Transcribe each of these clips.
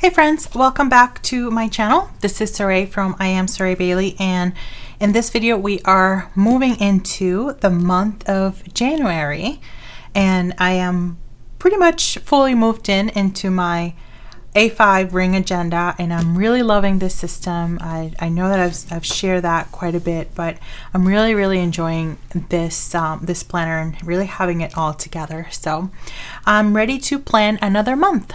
Hey friends, welcome back to my channel. This is Saray from I Am Saray Bailey, and in this video we are moving into the month of January, and I am pretty much fully moved into my A5 ring agenda, and I'm really loving this system. I know that I've shared that quite a bit, but I'm really enjoying this this planner and really having it all together. So I'm ready to plan another month.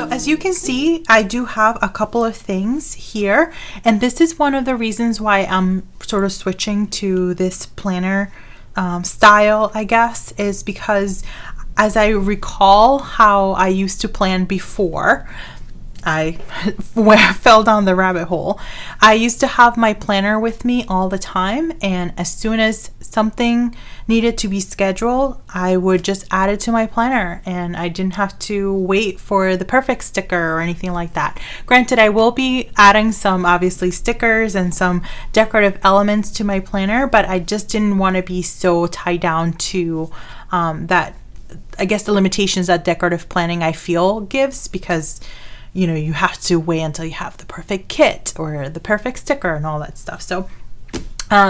As you can see, I do have a couple of things here, and this is one of the reasons why I'm sort of switching to this planner style, I guess, is because as I recall how I used to plan before I fell down the rabbit hole, I used to have my planner with me all the time, and as soon as something needed to be scheduled, I would just add it to my planner, and I didn't have to wait for the perfect sticker or anything like that. Granted, I will be adding some obviously stickers and some decorative elements to my planner, but I just didn't want to be so tied down to that, I guess, the limitations that decorative planning I feel gives, because you know, you have to wait until you have the perfect kit or the perfect sticker and all that stuff. So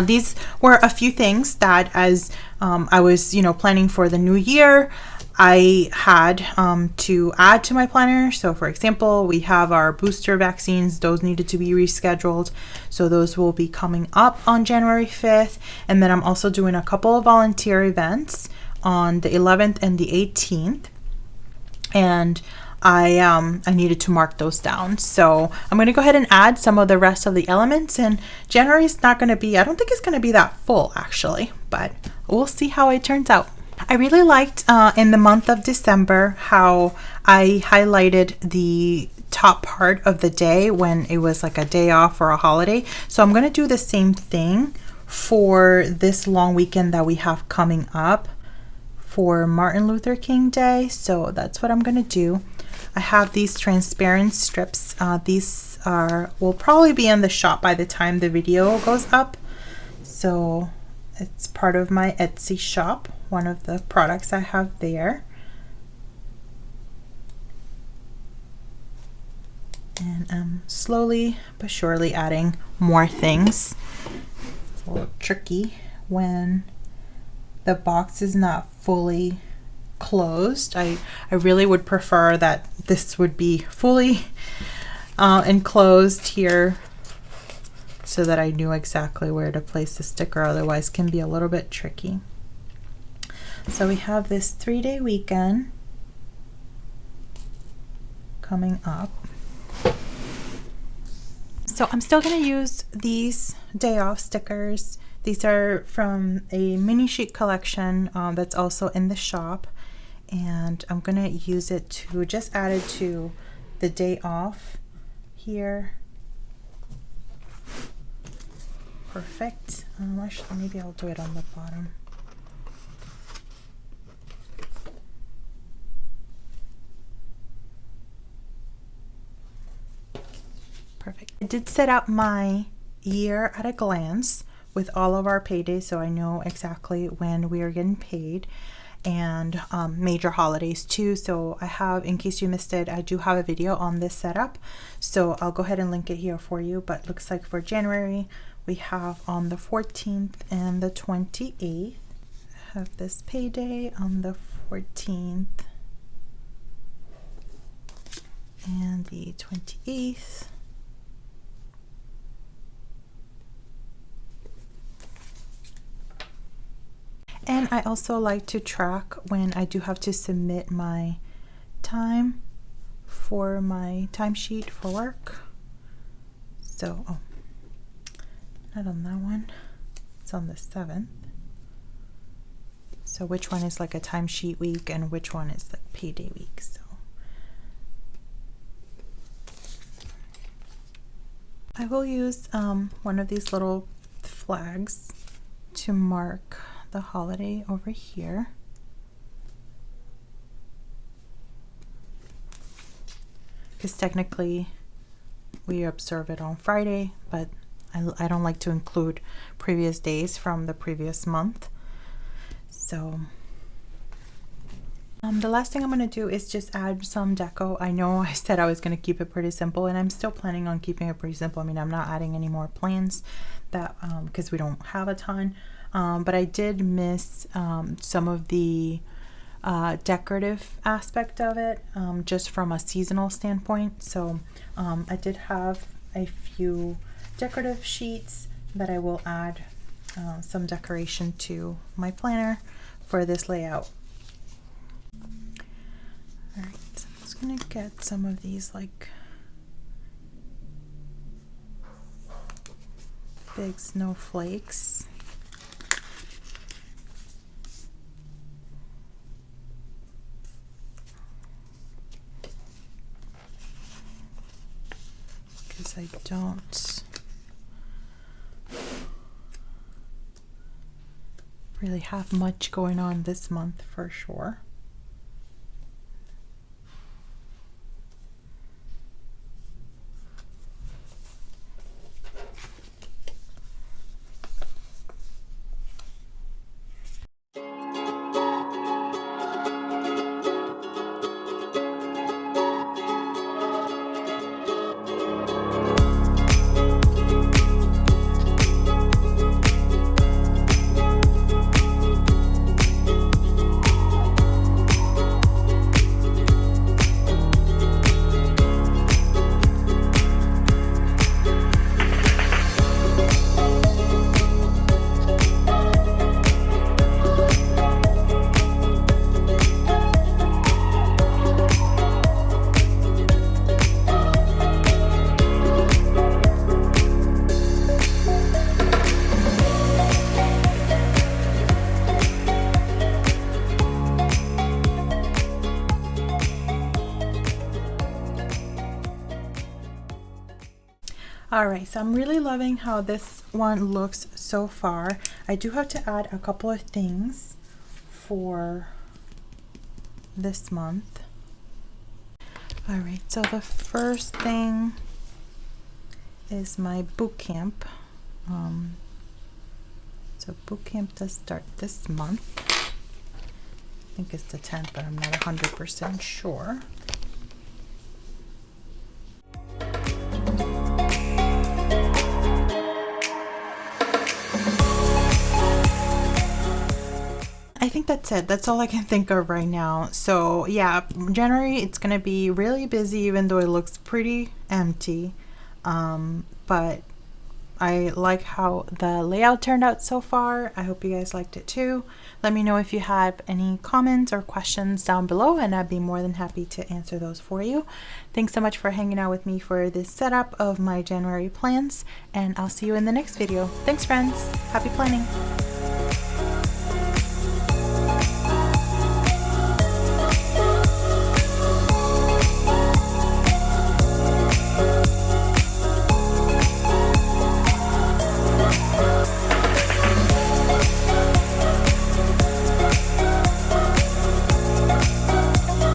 these were a few things that as I was, planning for the new year, I had to add to my planner. So for example, we have our booster vaccines. Those needed to be rescheduled. So those will be coming up on January 5th. And then I'm also doing a couple of volunteer events on the 11th and the 18th. And I needed to mark those down. So I'm going to go ahead and add some of the rest of the elements, and January is not going to be, I don't think it's going to be that full actually, but we'll see how it turns out. I really liked in the month of December how I highlighted the top part of the day when it was like a day off or a holiday. So I'm going to do the same thing for this long weekend that we have coming up for Martin Luther King Day. So that's what I'm going to do. I have these transparent strips. These will probably be in the shop by the time the video goes up. So it's part of my Etsy shop, one of the products I have there. And I'm slowly but surely adding more things. It's a little tricky when the box is not fully closed. I really would prefer that this would be fully enclosed here so that I knew exactly where to place the sticker, otherwise it can be a little bit tricky. So we have this 3-day weekend coming up. So I'm still going to use these day off stickers. These are from a mini sheet collection that's also in the shop, and I'm going to use it to just add it to the day off here. Perfect. Actually, maybe I'll do it on the bottom. Perfect. I did set up my year at a glance with all of our paydays, so I know exactly when we are getting paid, and major holidays too. So I have, in case you missed it, I do have a video on this setup, so I'll go ahead and link it here for you. But looks like for January we have on the 14th and the 28th. I have this payday on the 14th and the 28th. And I also like to track when I do have to submit my time for my timesheet for work. So, not on that one. It's on the 7th. So which one is like a timesheet week and which one is like payday week. So I will use one of these little flags to mark the holiday over here. Because technically we observe it on Friday, but I don't like to include previous days from the previous month. So The last thing I'm going to do is just add some deco. I know I said I was going to keep it pretty simple, and I'm still planning on keeping it pretty simple. I mean, I'm not adding any more plants that because we don't have a ton, but I did miss some of the decorative aspect of it, just from a seasonal standpoint. So I did have a few decorative sheets that I will add some decoration to my planner for this layout. Alright, so I'm just gonna get some of these like big snowflakes. Because I don't really have much going on this month for sure. Alright, so I'm really loving how this one looks so far. I do have to add a couple of things for this month. Alright, so the first thing is my boot camp. So boot camp does start this month. I think it's the 10th, but I'm not 100% sure. I think that's it. That's all I can think of right now. So yeah, January, it's gonna be really busy, even though it looks pretty empty. But I like how the layout turned out so far. I hope you guys liked it too. Let me know if you have any comments or questions down below, and I'd be more than happy to answer those for you. Thanks so much for hanging out with me for this setup of my January plans, and I'll see you in the next video. Thanks, friends. Happy planning.